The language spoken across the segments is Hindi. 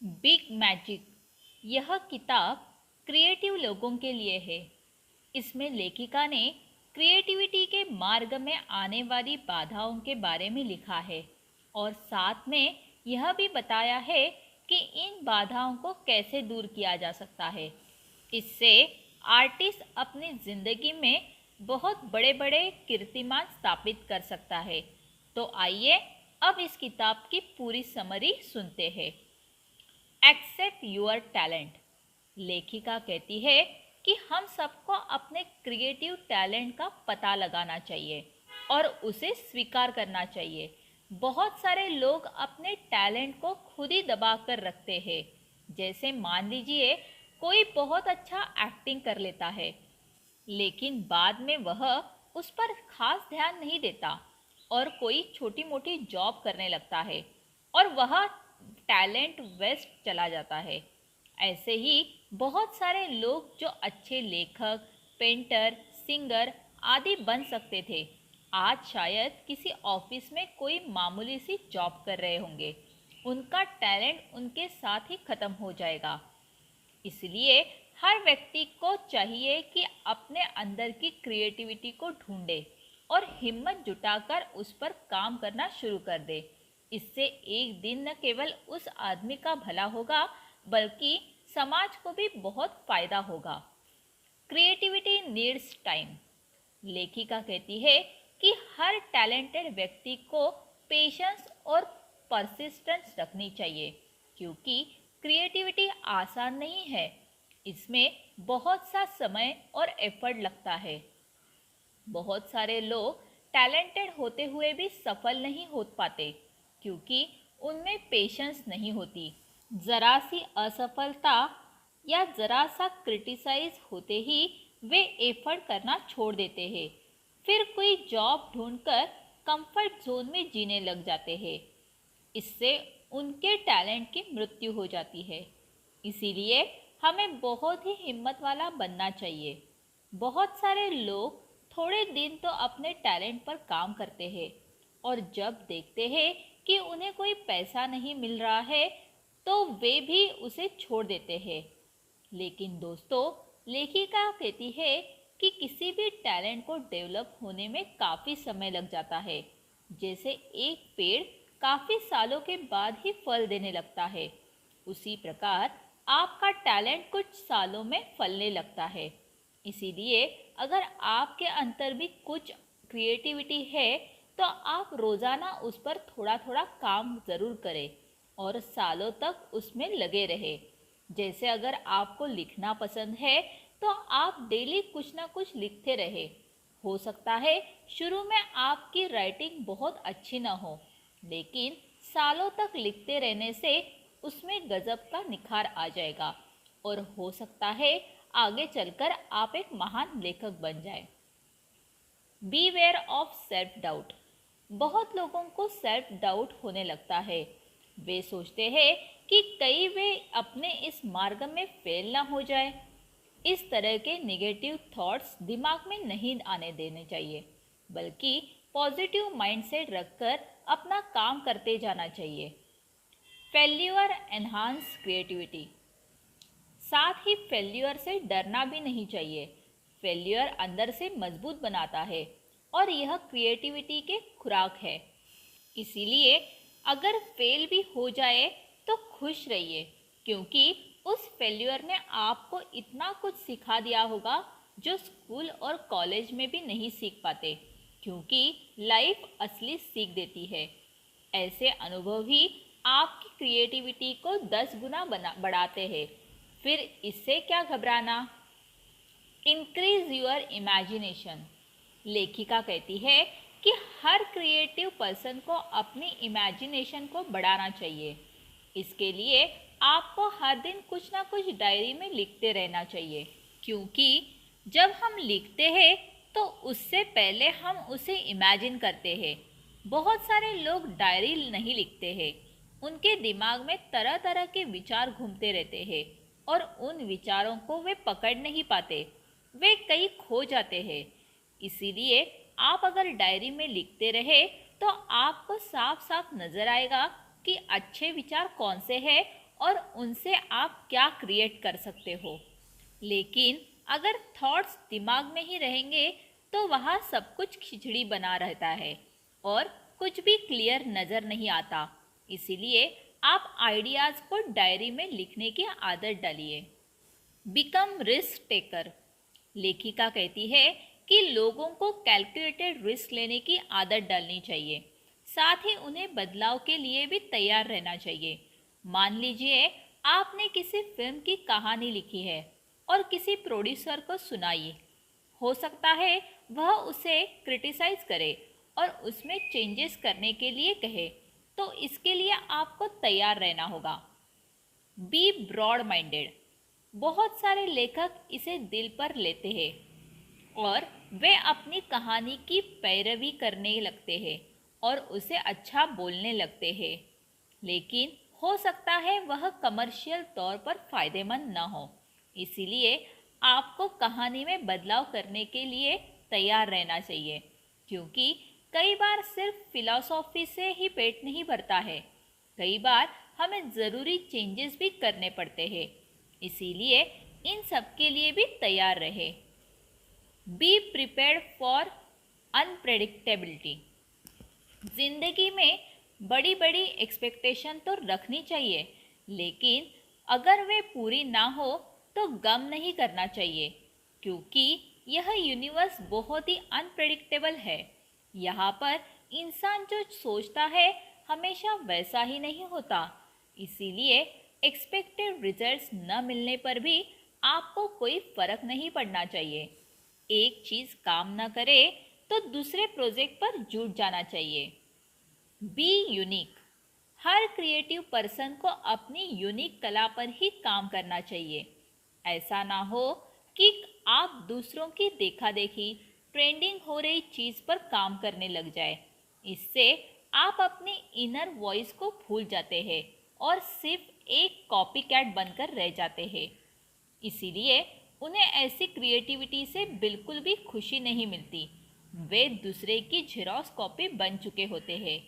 Big magic. यह किताब क्रिएटिव लोगों के लिए है। इसमें लेखिका ने क्रिएटिविटी के मार्ग में आने वाली बाधाओं के बारे में लिखा है और साथ में यह भी बताया है कि इन बाधाओं को कैसे दूर किया जा सकता है। इससे आर्टिस्ट अपनी जिंदगी में बहुत बड़े बड़े कीर्तिमान स्थापित कर सकता है। तो आइए अब इस किताब की पूरी समरी सुनते हैं। Accept your talent. लेखिका कहती है कि हम सबको अपने क्रिएटिव टैलेंट का पता लगाना चाहिए और उसे स्वीकार करना चाहिए। बहुत सारे लोग अपने टैलेंट को खुद ही दबा कर रखते हैं। जैसे मान लीजिए कोई बहुत अच्छा एक्टिंग कर लेता है, लेकिन बाद में वह उस पर खास ध्यान नहीं देता और कोई छोटी मोटी जॉब करने लगता है और वह टैलेंट वेस्ट चला जाता है। ऐसे ही बहुत सारे लोग जो अच्छे लेखक, पेंटर, सिंगर आदि बन सकते थे, आज शायद किसी ऑफिस में कोई मामूली सी जॉब कर रहे होंगे। उनका टैलेंट उनके साथ ही खत्म हो जाएगा। इसलिए हर व्यक्ति को चाहिए कि अपने अंदर की क्रिएटिविटी को ढूंढे और हिम्मत जुटाकर उस पर काम करना शुरू कर दे। इससे एक दिन न केवल उस आदमी का भला होगा, बल्कि समाज को भी बहुत फायदा होगा। Creativity needs time. लेखिका कहती है कि हर टैलेंटेड व्यक्ति को पेशेंस और परसिस्टेंस रखनी चाहिए, क्योंकि क्रिएटिविटी आसान नहीं है। इसमें बहुत सा समय और एफर्ट लगता है। बहुत सारे लोग टैलेंटेड होते हुए भी सफल नहीं हो पाते, क्योंकि उनमें पेशेंस नहीं होती। ज़रा सी असफलता या ज़रा सा क्रिटिसाइज होते ही वे एफर्ट करना छोड़ देते हैं। फिर कोई जॉब ढूंढकर कंफर्ट जोन में जीने लग जाते हैं। इससे उनके टैलेंट की मृत्यु हो जाती है। इसीलिए हमें बहुत ही हिम्मत वाला बनना चाहिए। बहुत सारे लोग थोड़े दिन तो अपने टैलेंट पर काम करते हैं और जब देखते हैं कि उन्हें कोई पैसा नहीं मिल रहा है, तो वे भी उसे छोड़ देते हैं। लेकिन दोस्तों, लेखिका कहती है कि किसी भी टैलेंट को डेवलप होने में काफ़ी समय लग जाता है। जैसे एक पेड़ काफ़ी सालों के बाद ही फल देने लगता है, उसी प्रकार आपका टैलेंट कुछ सालों में फलने लगता है। इसीलिए अगर आपके अंदर भी कुछ क्रिएटिविटी है, तो आप रोज़ाना उस पर थोड़ा थोड़ा काम ज़रूर करें और सालों तक उसमें लगे रहे। जैसे अगर आपको लिखना पसंद है, तो आप डेली कुछ ना कुछ लिखते रहे। हो सकता है शुरू में आपकी राइटिंग बहुत अच्छी ना हो, लेकिन सालों तक लिखते रहने से उसमें गजब का निखार आ जाएगा और हो सकता है आगे चलकर आप एक महान लेखक बन जाए। Beware of self doubt. बहुत लोगों को सेल्फ डाउट होने लगता है। वे सोचते हैं कि कहीं वे अपने इस मार्ग में फेल ना हो जाए। इस तरह के नेगेटिव थॉट्स दिमाग में नहीं आने देने चाहिए, बल्कि पॉजिटिव माइंडसेट रखकर अपना काम करते जाना चाहिए। Failure enhance creativity. साथ ही फेल्यूर से डरना भी नहीं चाहिए। फेल्यूर अंदर से मजबूत बनाता है और यह क्रिएटिविटी के खुराक है। इसीलिए अगर फेल भी हो जाए तो खुश रहिए, क्योंकि उस फेल्यूर ने आपको इतना कुछ सिखा दिया होगा जो स्कूल और कॉलेज में भी नहीं सीख पाते, क्योंकि लाइफ असली सीख देती है। ऐसे अनुभव ही आपकी क्रिएटिविटी को 10 गुना बढ़ाते हैं। फिर इससे क्या घबराना। Increase your imagination. लेखिका कहती है कि हर क्रिएटिव पर्सन को अपनी इमेजिनेशन को बढ़ाना चाहिए। इसके लिए आपको हर दिन कुछ ना कुछ डायरी में लिखते रहना चाहिए, क्योंकि जब हम लिखते हैं तो उससे पहले हम उसे इमेजिन करते हैं। बहुत सारे लोग डायरी नहीं लिखते हैं। उनके दिमाग में तरह तरह के विचार घूमते रहते हैं और उन विचारों को वे पकड़ नहीं पाते। वे कहीं खो जाते हैं। इसीलिए आप अगर डायरी में लिखते रहे तो आपको साफ साफ नजर आएगा कि अच्छे विचार कौन से हैं और उनसे आप क्या क्रिएट कर सकते हो। लेकिन अगर थॉट्स दिमाग में ही रहेंगे तो वहाँ सब कुछ खिचड़ी बना रहता है और कुछ भी क्लियर नज़र नहीं आता। इसीलिए आप आइडियाज़ को डायरी में लिखने की आदत डालिए। Become risk taker. लेखिका कहती है कि लोगों को कैलकुलेटेड रिस्क लेने की आदत डालनी चाहिए, साथ ही उन्हें बदलाव के लिए भी तैयार रहना चाहिए। मान लीजिए आपने किसी फिल्म की कहानी लिखी है और किसी प्रोड्यूसर को सुनाई। हो सकता है वह उसे क्रिटिसाइज करे और उसमें चेंजेस करने के लिए कहे, तो इसके लिए आपको तैयार रहना होगा। Be broad minded. बहुत सारे लेखक इसे दिल पर लेते हैं और वे अपनी कहानी की पैरवी करने लगते हैं और उसे अच्छा बोलने लगते हैं, लेकिन हो सकता है वह कमर्शियल तौर पर फायदेमंद न हो। इसीलिए आपको कहानी में बदलाव करने के लिए तैयार रहना चाहिए, क्योंकि कई बार सिर्फ फिलॉसफी से ही पेट नहीं भरता है, कई बार हमें ज़रूरी चेंजेस भी करने पड़ते हैं। इसीलिए इन सब के लिए भी तैयार रहे। Be prepared for unpredictability. जिंदगी में बड़ी बड़ी एक्सपेक्टेशन तो रखनी चाहिए, लेकिन अगर वे पूरी ना हो तो गम नहीं करना चाहिए, क्योंकि यह यूनिवर्स बहुत ही अनप्रेडिक्टेबल है। यहाँ पर इंसान जो सोचता है हमेशा वैसा ही नहीं होता। इसीलिए एक्सपेक्टेड रिजल्ट्स न मिलने पर भी आपको कोई फर्क नहीं पड़ना चाहिए। एक चीज़ काम न करे तो दूसरे प्रोजेक्ट पर जुट जाना चाहिए। Be unique. Her creative person को अपनी यूनिक कला पर ही काम करना चाहिए। ऐसा ना हो कि आप दूसरों की देखा देखी ट्रेंडिंग हो रही चीज़ पर काम करने लग जाए। इससे आप अपनी इनर वॉइस को भूल जाते हैं और सिर्फ एक कॉपी कैट बनकर रह जाते हैं। इसीलिए उन्हें ऐसी क्रिएटिविटी से बिल्कुल भी खुशी नहीं मिलती। वे दूसरे की झेरॉक्स कॉपी बन चुके होते हैं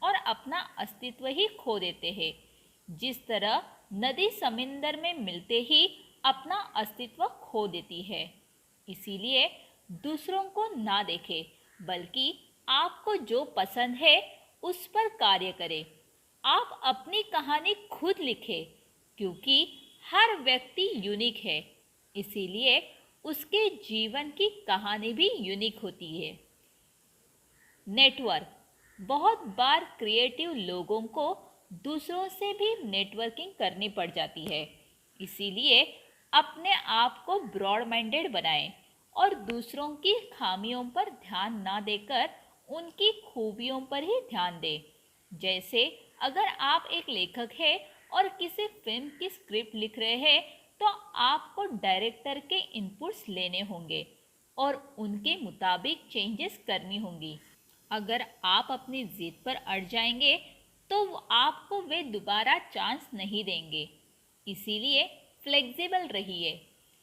और अपना अस्तित्व ही खो देते हैं। जिस तरह नदी समंदर में मिलते ही अपना अस्तित्व खो देती है। इसीलिए दूसरों को ना देखें, बल्कि आपको जो पसंद है उस पर कार्य करें। आप अपनी कहानी खुद लिखें, क्योंकि हर व्यक्ति यूनिक है, इसीलिए उसके जीवन की कहानी भी यूनिक होती है। नेटवर्क। बहुत बार क्रिएटिव लोगों को दूसरों से भी नेटवर्किंग करनी पड़ जाती है। इसीलिए अपने आप को ब्रॉड माइंडेड बनाएं और दूसरों की खामियों पर ध्यान ना देकर उनकी खूबियों पर ही ध्यान दें। जैसे अगर आप एक लेखक हैं और किसी फिल्म की स्क्रिप्ट लिख रहे हैं, तो आपको डायरेक्टर के इनपुट्स लेने होंगे और उनके मुताबिक चेंजेस करनी होंगी। अगर आप अपनी जिद पर अड़ जाएंगे तो आपको वे दोबारा चांस नहीं देंगे। इसीलिए फ्लेक्सिबल रहिए,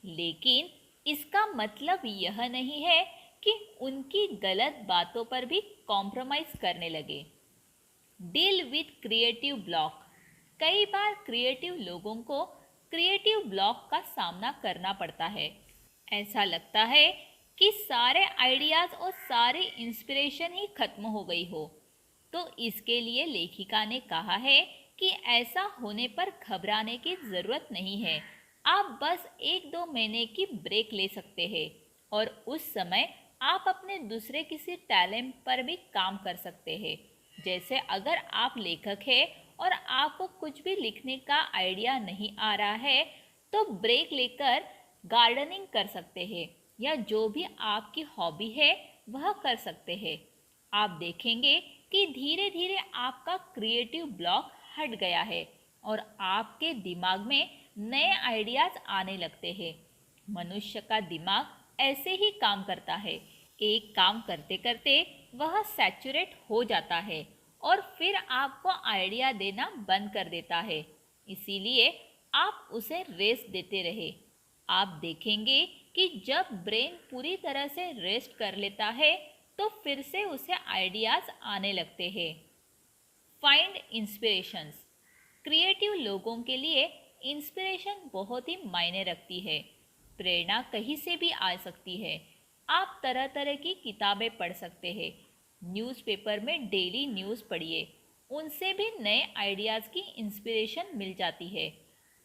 लेकिन इसका मतलब यह नहीं है कि उनकी गलत बातों पर भी कॉम्प्रोमाइज़ करने लगे। Deal with creative block. कई बार क्रिएटिव लोगों को क्रिएटिव ब्लॉक का सामना करना पड़ता है। ऐसा लगता है कि सारे आइडियाज़ और सारी इंस्पिरेशन ही खत्म हो गई हो। तो इसके लिए लेखिका ने कहा है कि ऐसा होने पर घबराने की ज़रूरत नहीं है। आप बस 1-2 महीने की ब्रेक ले सकते हैं और उस समय आप अपने दूसरे किसी टैलेंट पर भी काम कर सकते हैं। जैसे अगर आप लेखक हैं और आपको कुछ भी लिखने का आइडिया नहीं आ रहा है, तो ब्रेक लेकर गार्डनिंग कर सकते हैं या जो भी आपकी हॉबी है वह कर सकते हैं। आप देखेंगे कि धीरे धीरे आपका क्रिएटिव ब्लॉक हट गया है और आपके दिमाग में नए आइडियाज़ आने लगते हैं। मनुष्य का दिमाग ऐसे ही काम करता है। एक काम करते करते वह सैचुरेट हो जाता है और फिर आपको आइडिया देना बंद कर देता है। इसीलिए आप उसे रेस्ट देते रहे। आप देखेंगे कि जब ब्रेन पूरी तरह से रेस्ट कर लेता है तो फिर से उसे आइडियाज़ आने लगते हैं। Find inspirations. क्रिएटिव लोगों के लिए इंस्पिरेशन बहुत ही मायने रखती है। प्रेरणा कहीं से भी आ सकती है। आप तरह तरह की किताबें पढ़ सकते हैं। न्यूज़पेपर में डेली न्यूज़ पढ़िए, उनसे भी नए आइडियाज़ की इंस्पिरेशन मिल जाती है।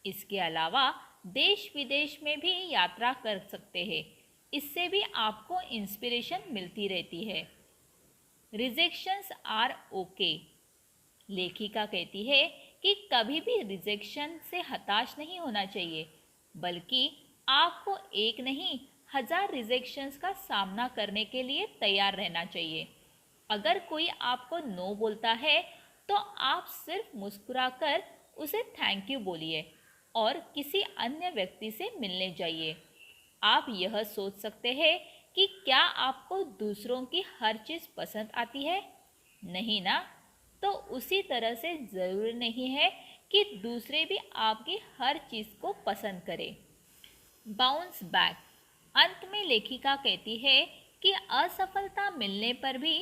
इसके अलावा देश विदेश में भी यात्रा कर सकते हैं, इससे भी आपको इंस्पिरेशन मिलती रहती है। Rejections are okay. लेखिका कहती है कि कभी भी रिजेक्शन से हताश नहीं होना चाहिए, बल्कि आपको एक नहीं 1000 रिजेक्शंस का सामना करने के लिए तैयार रहना चाहिए। अगर कोई आपको नो बोलता है तो आप सिर्फ मुस्कुराकर उसे थैंक यू बोलिए और किसी अन्य व्यक्ति से मिलने जाइए। आप यह सोच सकते हैं कि क्या आपको दूसरों की हर चीज़ पसंद आती है? नहीं ना? तो उसी तरह से ज़रूरी नहीं है कि दूसरे भी आपकी हर चीज़ को पसंद करें। Bounce back. अंत में लेखिका कहती है कि असफलता मिलने पर भी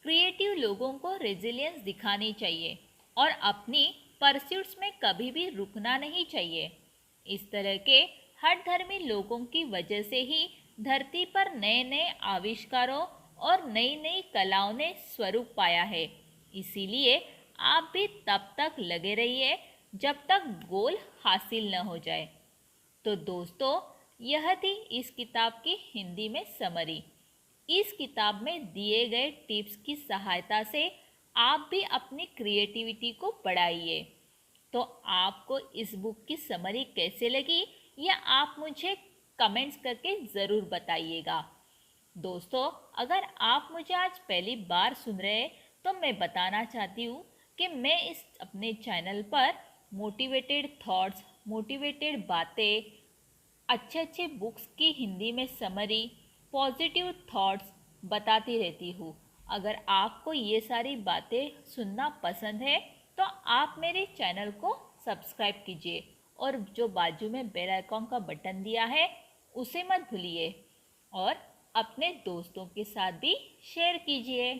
क्रिएटिव लोगों को रेजिलियंस दिखानी चाहिए और अपनी परस्यूट्स में कभी भी रुकना नहीं चाहिए। इस तरह के हठधर्मी लोगों की वजह से ही धरती पर नए नए आविष्कारों और नई नई कलाओं ने स्वरूप पाया है। इसीलिए आप भी तब तक लगे रहिए जब तक गोल हासिल न हो जाए। तो दोस्तों, यह थी इस किताब की हिंदी में समरी। इस किताब में दिए गए टिप्स की सहायता से आप भी अपनी क्रिएटिविटी को बढ़ाइए। तो आपको इस बुक की समरी कैसे लगी, यह आप मुझे कमेंट्स करके ज़रूर बताइएगा। दोस्तों, अगर आप मुझे आज पहली बार सुन रहे हैं तो मैं बताना चाहती हूँ कि मैं इस अपने चैनल पर मोटिवेटेड थॉट्स, मोटिवेटेड बातें, अच्छे अच्छे बुक्स की हिंदी में समरी, पॉजिटिव थॉट्स बताती रहती हूँ। अगर आपको ये सारी बातें सुनना पसंद है तो आप मेरे चैनल को सब्सक्राइब कीजिए और जो बाजू में बेल आइकॉन का बटन दिया है उसे मत भूलिए और अपने दोस्तों के साथ भी शेयर कीजिए।